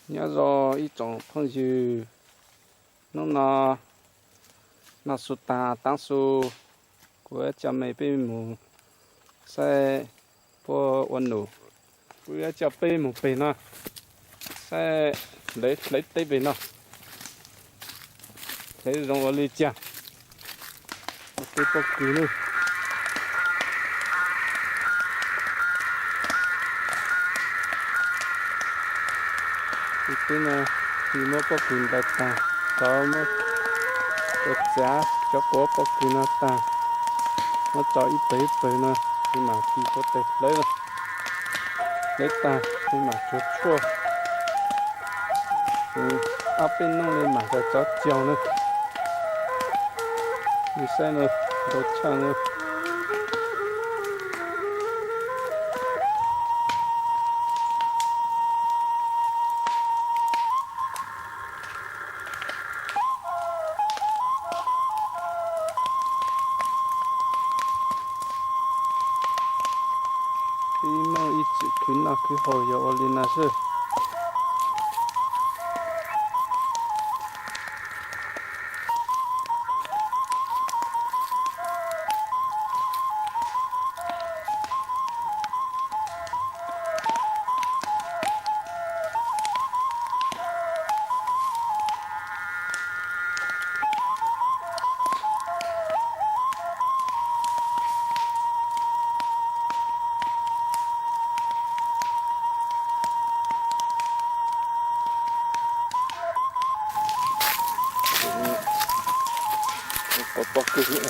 nhớ rồi ít trồng phong dư nó sụt ta tăng su của cha mẹ bên mù sẽ po ôn nụ của cha bên mù bên nó sẽ lấy tay bên nó lấy rong ở ly cha cái bọc cứ nữa cái này thì nó bọc cứ đại ta có một cái giá cho có bọc cứ nó ta nó cho ít tới nữa nhưng mà khi có thể lấy ta nhưng mà cho chua ở bên nó lên mà cho chiều nữa như thế nữa đồ chăng nữa khi mà ít cứ nào cứ hồi giờ lên là sự có bọc cứ nữa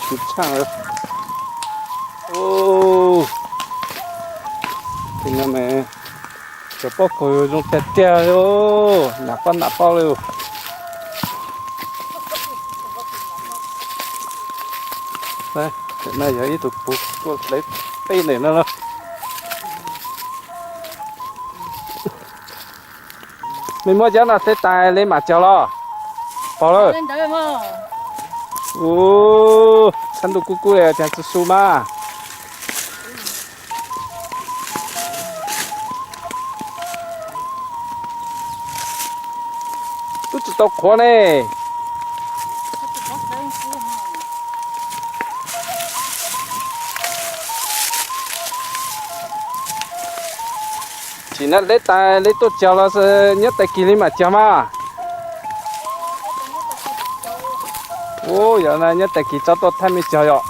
chụp chang rồi thì nó mẹ cho bọc coi dùng tẹt tẹt rồi nạp bao rồi đây cái này giờ ít tụt bút lấy tay này nó mình mua cho nó thế tài lấy mặt cho lo bỏ rồi 산도 꾸꾸해 대체 수마 또 고네 chỉ là lấy tay lấy tốt chào là nhất tay kia mà chào mà giờ này nhất tay kia cho tốt thay mình chào rồi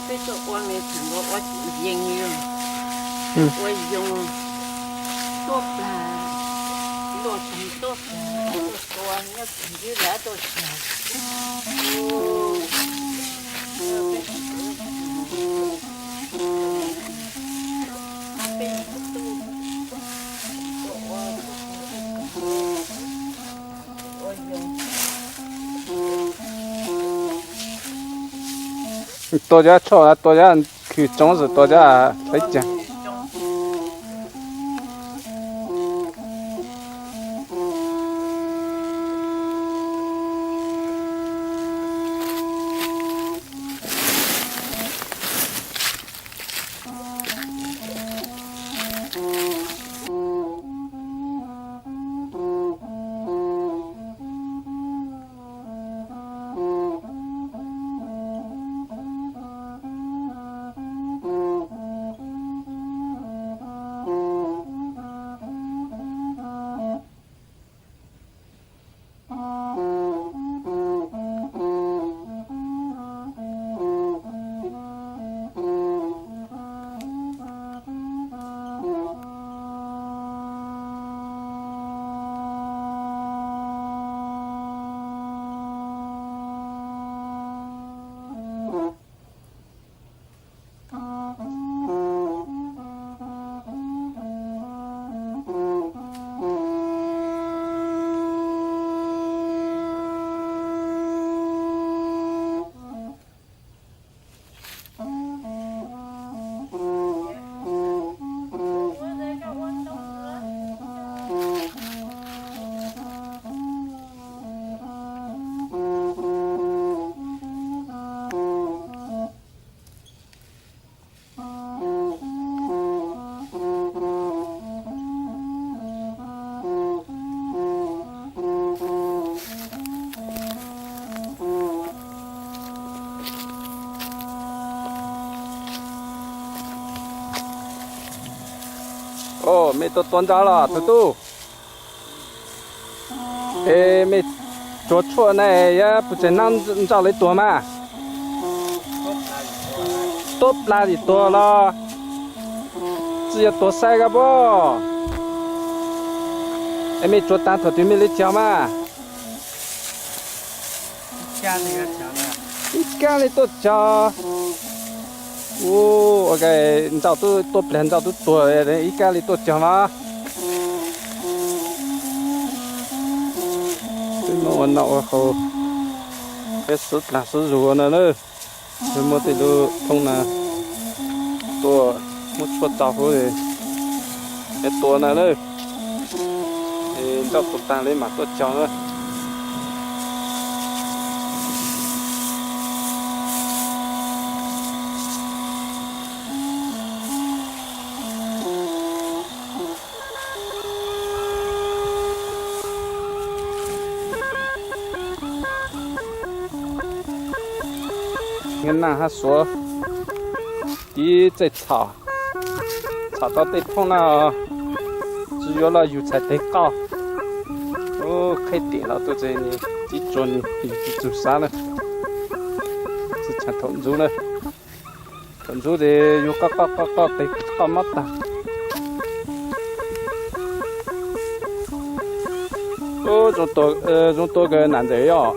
bây giờ我没看过，我应用，我用多啦，多什多多，要自己来多多家错，多家去种子，多家来讲。哦，没都端着了，嘟嘟。哎，没做错呢，也不知哪找来多嘛。多哪里多了？只要多晒个不？哎，没做单头对面的叫嘛？家里也讲了，你家里多叫？哦，OK，你找多不然找多人，一家里多叫嘛？我闹我后，这是那是如了呢，什么的都通了，多我出招呼的，也多了呢，找不单的嘛多叫了。跟那他说，地在炒，炒到得痛了，只有了油菜得高，哦，开店了都这里，地砖地做啥了？是吃豚肉了，豚肉的有高得高么大，哦，种多个男仔哟。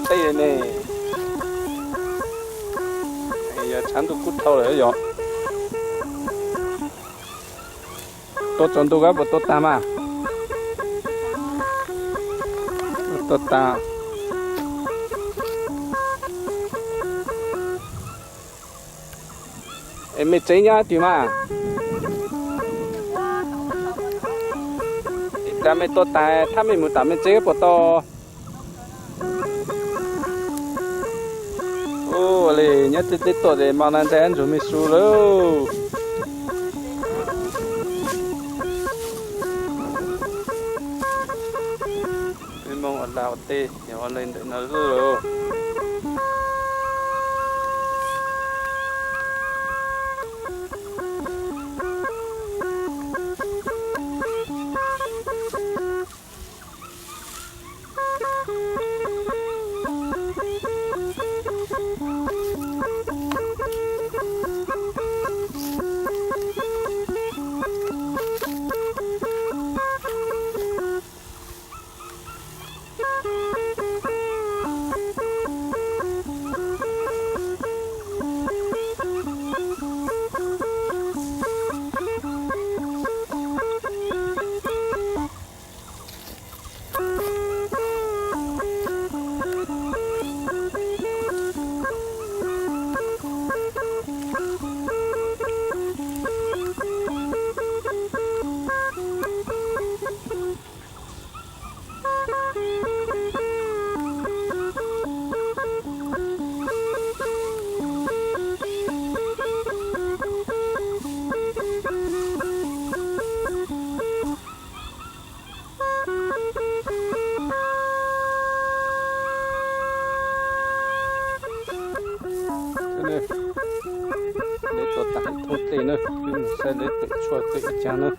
对呢，哎呀，长到骨头了哟，多种多个不多大嘛，多大，哎，没这样对嘛？他们多大，他们没他们这个不多。哦嘞，人家这多的毛南仔准备输喽。你梦我老的，我来那喽。呢，再来得出这一家呢。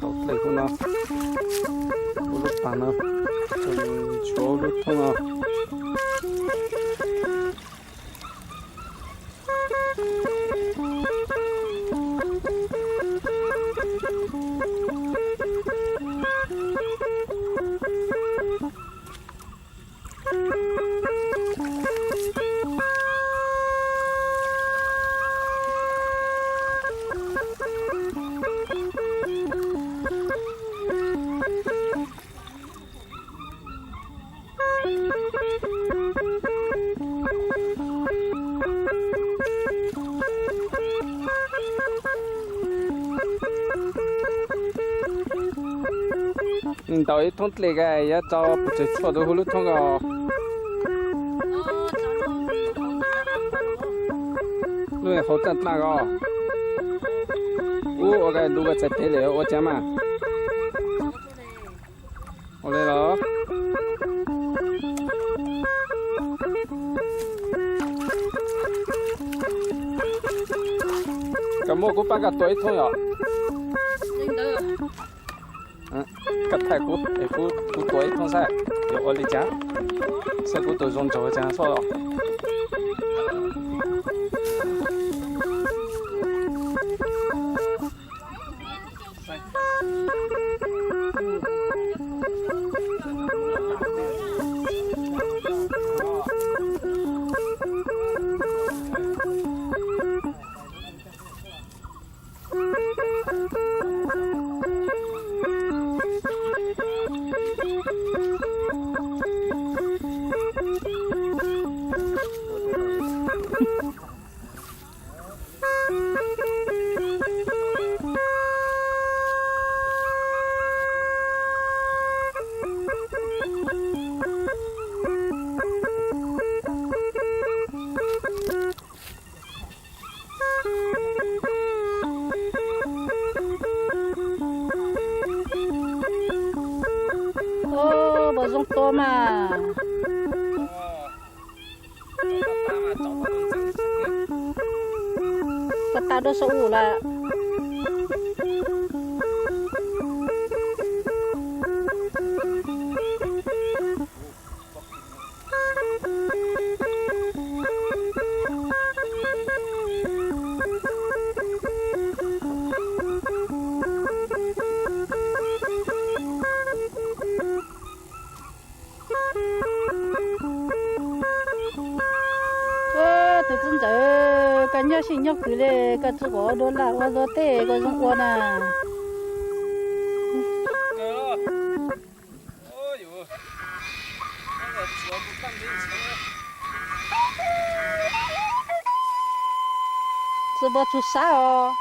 到这个呢，不是把呢，球都痛啊。到一通那个也找不就错的葫芦通哦。对，好大那个哦。我个如果在这里，我讲嘛。我来了。咁蘑菇把个多一桶哟。个太菇，那菇多一桶噻，有我的家，这菇都用着这样说了。哦，不用多嘛。个大都15了。từ từ giờ cái nhớ sinh nhóc cứ lên cái chỗ đó đó là qua đó tê cái giống qua nè这不出啥哦？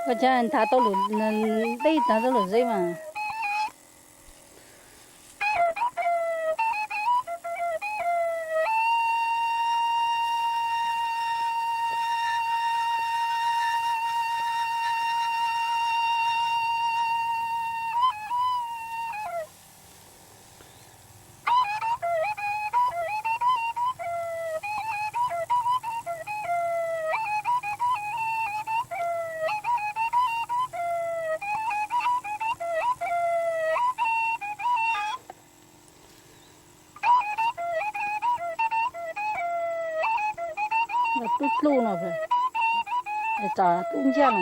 我讲他到路，累他到路谁嘛？那都路了呗，找中间了。